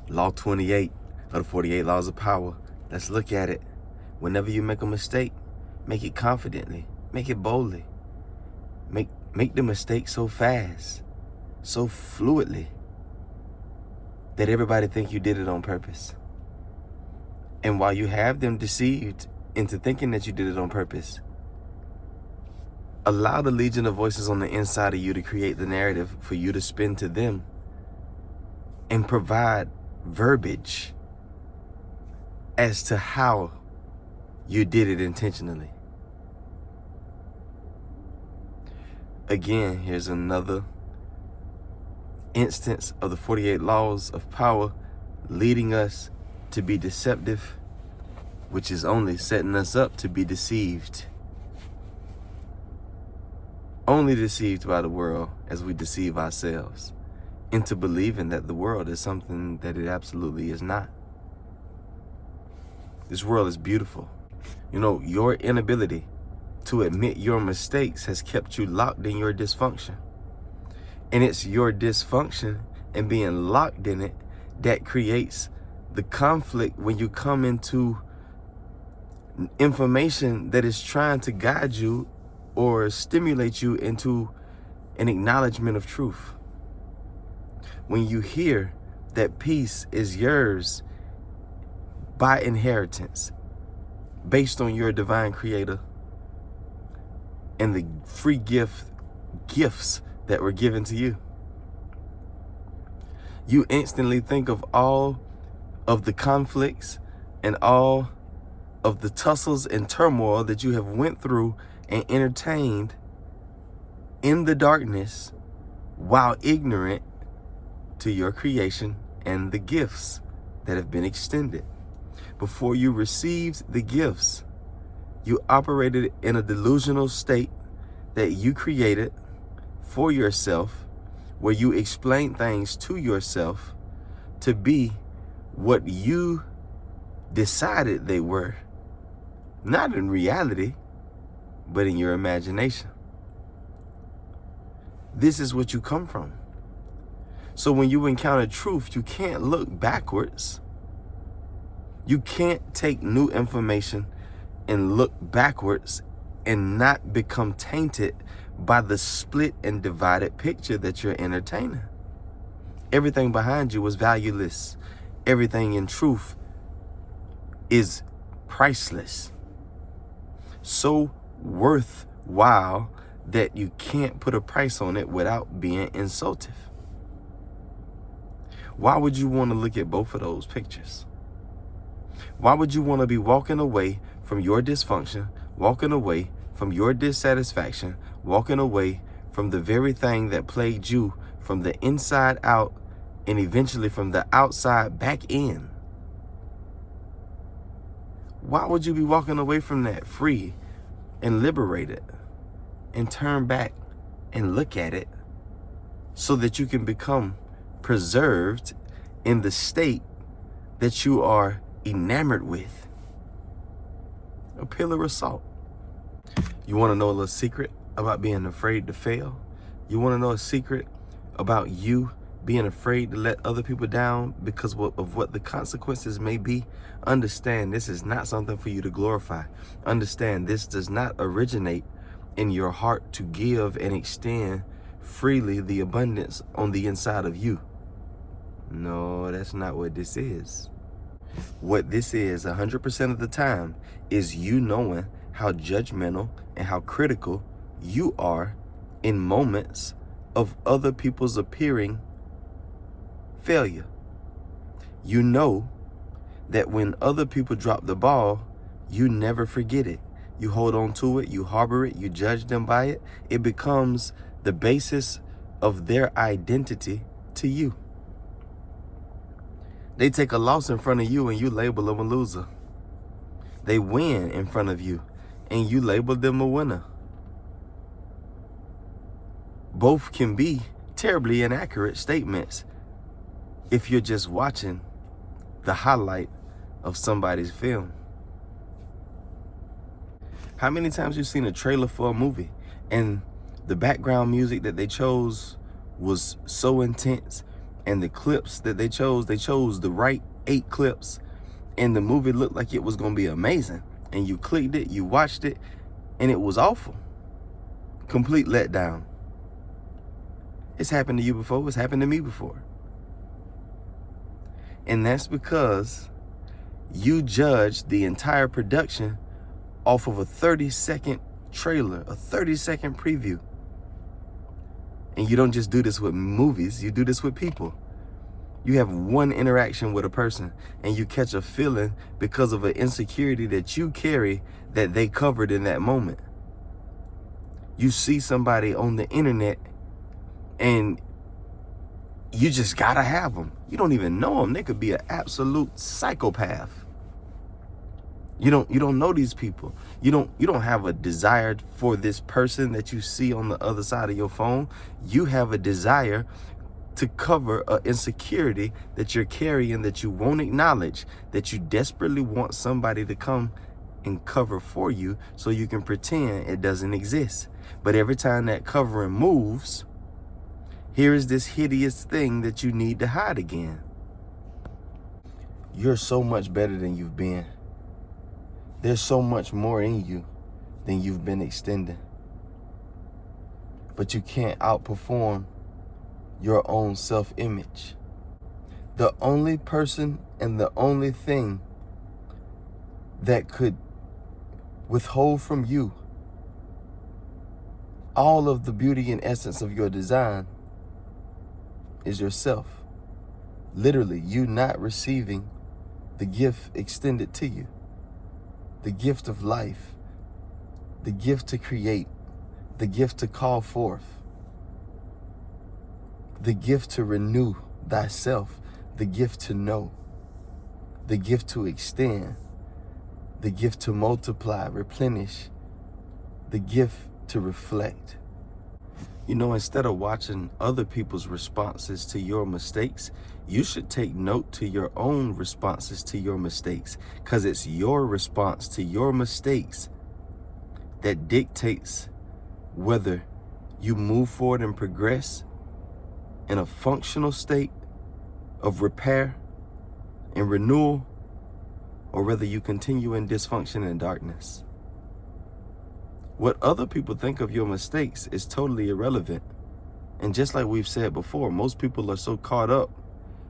Law 28 of the 48 Laws of Power. Let's look at it. Whenever you make a mistake, make it confidently. Make it boldly. Make the mistake so fast, so fluidly, that everybody think you did it on purpose. And while you have them deceived into thinking that you did it on purpose, allow the legion of voices on the inside of you to create the narrative for you to spin to them and provide verbiage as to how you did it intentionally. Again, here's another instance of the 48 laws of power leading us to be deceptive, which is only setting us up to be deceived. Only deceived by the world as we deceive ourselves into believing that the world is something that it absolutely is not. This world is beautiful. You know, your inability to admit your mistakes has kept you locked in your dysfunction. And it's your dysfunction and being locked in it that creates the conflict when you come into information that is trying to guide you or stimulate you into an acknowledgement of truth. When you hear that peace is yours by inheritance, based on your divine creator and the free gifts that were given to you, you instantly think of all of the conflicts and all of the tussles and turmoil that you have went through and entertained in the darkness while ignorant to your creation and the gifts that have been extended. Before you received the gifts, you operated in a delusional state that you created for yourself, where you explain things to yourself to be what you decided they were, not in reality, but in your imagination. This is what you come from. So when you encounter truth, you can't look backwards. You can't take new information and look backwards and not become tainted by the split and divided picture that you're entertaining. Everything behind you was valueless. Everything in truth is priceless. So worthwhile that you can't put a price on it without being insultive. Why would you want to look at both of those pictures? Why would you want to be walking away from your dysfunction, walking away from your dissatisfaction, walking away from the very thing that plagued you from the inside out and eventually from the outside back in? Why would you be walking away from that free and liberated and turn back and look at it so that you can become preserved in the state that you are enamored with? A pillar of salt. You want to know a little secret about being afraid to fail? You want to know a secret about you being afraid to let other people down because of what the consequences may be? Understand, this is not something for you to glorify. Understand, this does not originate in your heart to give and extend freely the abundance on the inside of you. No, that's not what this is. What this is 100% of the time is you knowing how judgmental and how critical you are in moments of other people's appearing failure. You know that when other people drop the ball, you never forget it. You hold on to it, you harbor it, you judge them by it. It becomes the basis of their identity to you. They take a loss in front of you and you label them a loser. They win in front of you and you label them a winner. Both can be terribly inaccurate statements if you're just watching the highlight of somebody's film. How many times you've seen a trailer for a movie and the background music that they chose was so intense And the clips that they chose the right 8 clips, and the movie looked like it was going to be amazing. And you clicked it, you watched it, and it was awful. Complete letdown. It's happened to you before. It's happened to me before. And that's because you judged the entire production off of a 30-second trailer, a 30-second preview. And you don't just do this with movies, you do this with people. You have one interaction with a person and you catch a feeling because of an insecurity that you carry that they covered in that moment. You see somebody on the internet and you just gotta have them. You don't even know them. They could be an absolute psychopath. You don't know these people. You don't have a desire for this person that you see on the other side of your phone. You have a desire to cover an insecurity that you're carrying, that you won't acknowledge, that you desperately want somebody to come and cover for you so you can pretend it doesn't exist. But every time that covering moves, here is this hideous thing that you need to hide again. You're so much better than you've been. There's so much more in you than you've been extending. But you can't outperform your own self-image. The only person and the only thing that could withhold from you all of the beauty and essence of your design is yourself. Literally, you not receiving the gift extended to you. The gift of life, the gift to create, the gift to call forth, the gift to renew thyself, the gift to know, the gift to extend, the gift to multiply, replenish, the gift to reflect. You know, instead of watching other people's responses to your mistakes, you should take note to your own responses to your mistakes, because it's your response to your mistakes that dictates whether you move forward and progress in a functional state of repair and renewal, or whether you continue in dysfunction and darkness. What other people think of your mistakes is totally irrelevant. And just like we've said before, most people are so caught up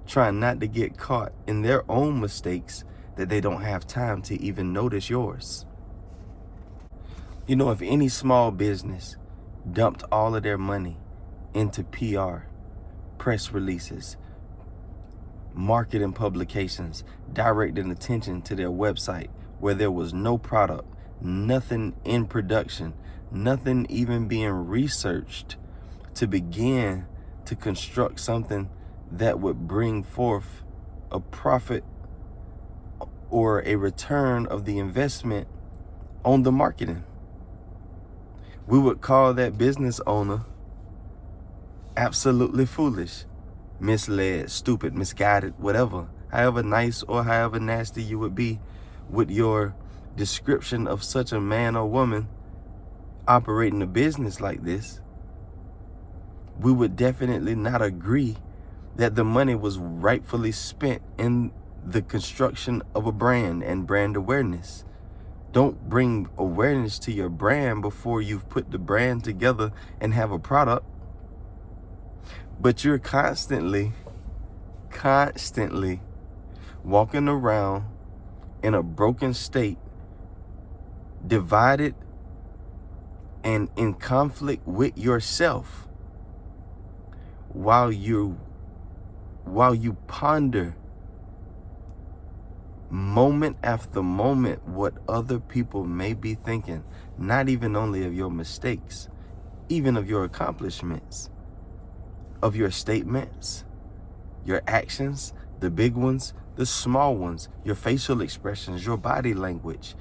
trying not to get caught in their own mistakes that they don't have time to even notice yours. You know, if any small business dumped all of their money into PR, press releases, marketing publications, directing attention to their website where there was no product, nothing in production, nothing even being researched to begin to construct something that would bring forth a profit or a return of the investment on the marketing, we would call that business owner absolutely foolish, misled, stupid, misguided, whatever, however nice or however nasty you would be with your description of such a man or woman operating a business like this. We would definitely not agree that the money was rightfully spent in the construction of a brand and brand awareness. Don't bring awareness to your brand before you've put the brand together and have a product. But you're constantly walking around in a broken state, divided and in conflict with yourself, while you ponder moment after moment what other people may be thinking, not even only of your mistakes, even of your accomplishments, of your statements, your actions, the big ones, the small ones, your facial expressions, your body language.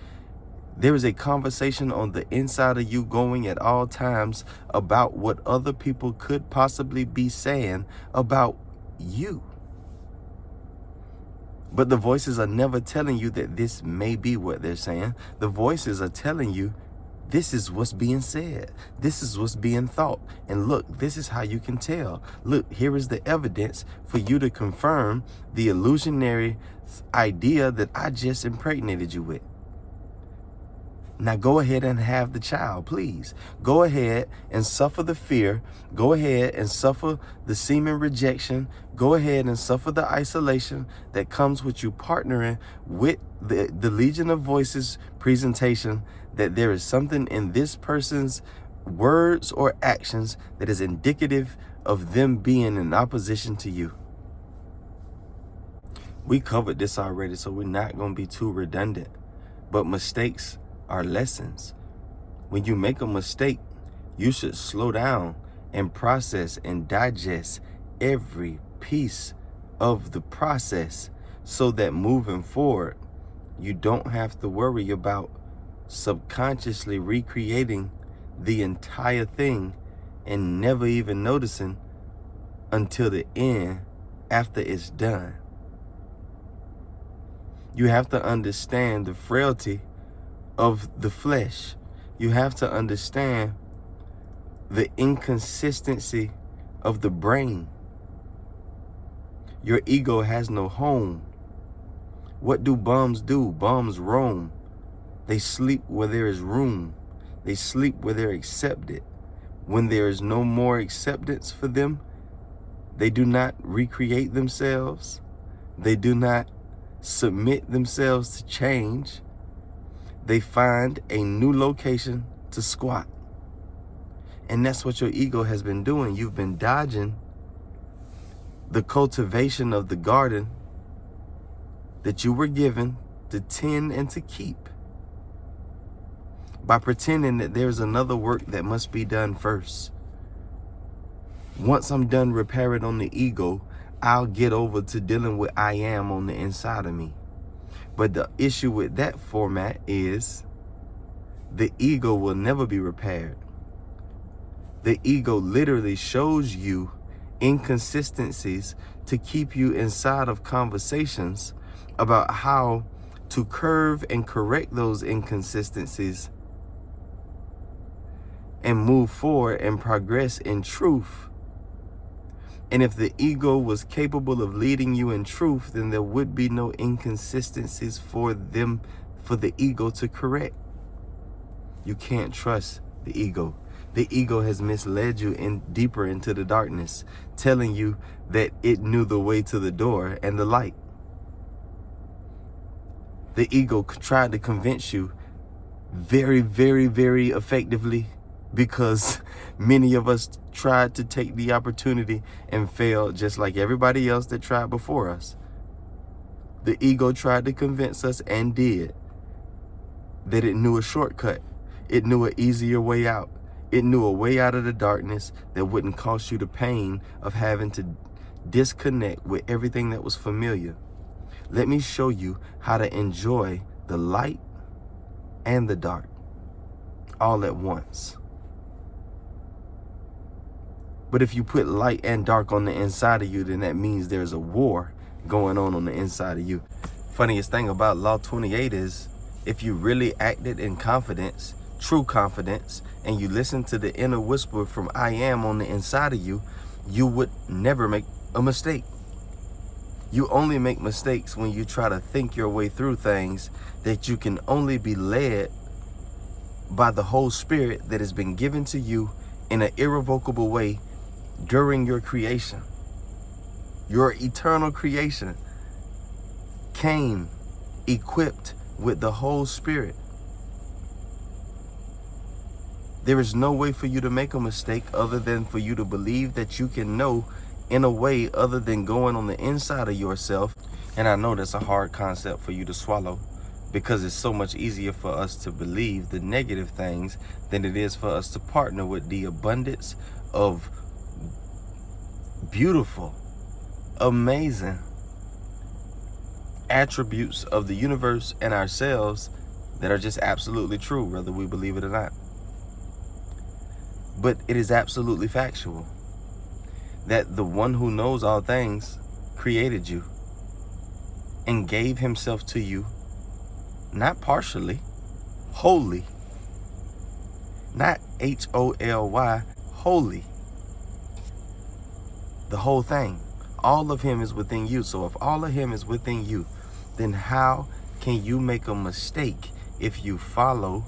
There is a conversation on the inside of you going at all times about what other people could possibly be saying about you. But the voices are never telling you that this may be what they're saying. The voices are telling you This is what's being said. This is what's being thought. And look, this is how you can tell. Look, here is the evidence for you to confirm the illusionary idea that I just impregnated you with. Now go ahead and have the child, please. Go ahead and suffer the fear. Go ahead and suffer the semen rejection. Go ahead and suffer the isolation that comes with you partnering with the Legion of Voices presentation, that there is something in this person's words or actions that is indicative of them being in opposition to you. We covered this already, so we're not going to be too redundant. But mistakes are lessons. When you make a mistake, you should slow down and process and digest every piece of the process so that moving forward, you don't have to worry about subconsciously recreating the entire thing and never even noticing until the end after it's done. You have to understand the frailty of the flesh. You have to understand the inconsistency of the brain. Your ego has no home. What do bums do? Bums roam. They sleep where there is room. They sleep where they're accepted. When there is no more acceptance for them, they do not recreate themselves. They do not submit themselves to change. They find a new location to squat. And that's what your ego has been doing. You've been dodging the cultivation of the garden that you were given to tend and to keep by pretending that there's another work that must be done first. Once I'm done repairing on the ego, I'll get over to dealing with I am on the inside of me. But the issue with that format is the ego will never be repaired. The ego literally shows you inconsistencies to keep you inside of conversations about how to curve and correct those inconsistencies and move forward and progress in truth. And if the ego was capable of leading you in truth, then there would be no inconsistencies for the ego to correct. You can't trust the ego. The ego has misled you deeper into the darkness, telling you that it knew the way to the door and the light. The ego tried to convince you very, very, very effectively, because many of us tried to take the opportunity and failed just like everybody else that tried before us. The ego tried to convince us, and did, that it knew a shortcut. It knew an easier way out. It knew a way out of the darkness that wouldn't cost you the pain of having to disconnect with everything that was familiar. Let me show you how to enjoy the light and the dark all at once. But if you put light and dark on the inside of you, then that means there's a war going on the inside of you. Funniest thing about Law 28 is, if you really acted in confidence, true confidence, and you listen to the inner whisper from I am on the inside of you, you would never make a mistake. You only make mistakes when you try to think your way through things that you can only be led by the whole spirit that has been given to you in an irrevocable way during your creation. Your eternal creation came equipped with the whole spirit. There is no way for you to make a mistake other than for you to believe that you can know in a way other than going on the inside of yourself. And I know that's a hard concept for you to swallow, because it's so much easier for us to believe the negative things than it is for us to partner with the abundance of beautiful, amazing attributes of the universe and ourselves that are just absolutely true, whether we believe it or not. But it is absolutely factual that the one who knows all things created you and gave himself to you, not partially, wholly, Not Holy, holy. The whole thing. All of him is within you. So if all of him is within you, then how can you make a mistake if you follow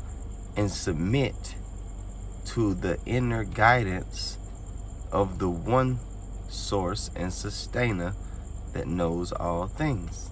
and submit to the inner guidance of the one source and sustainer that knows all things?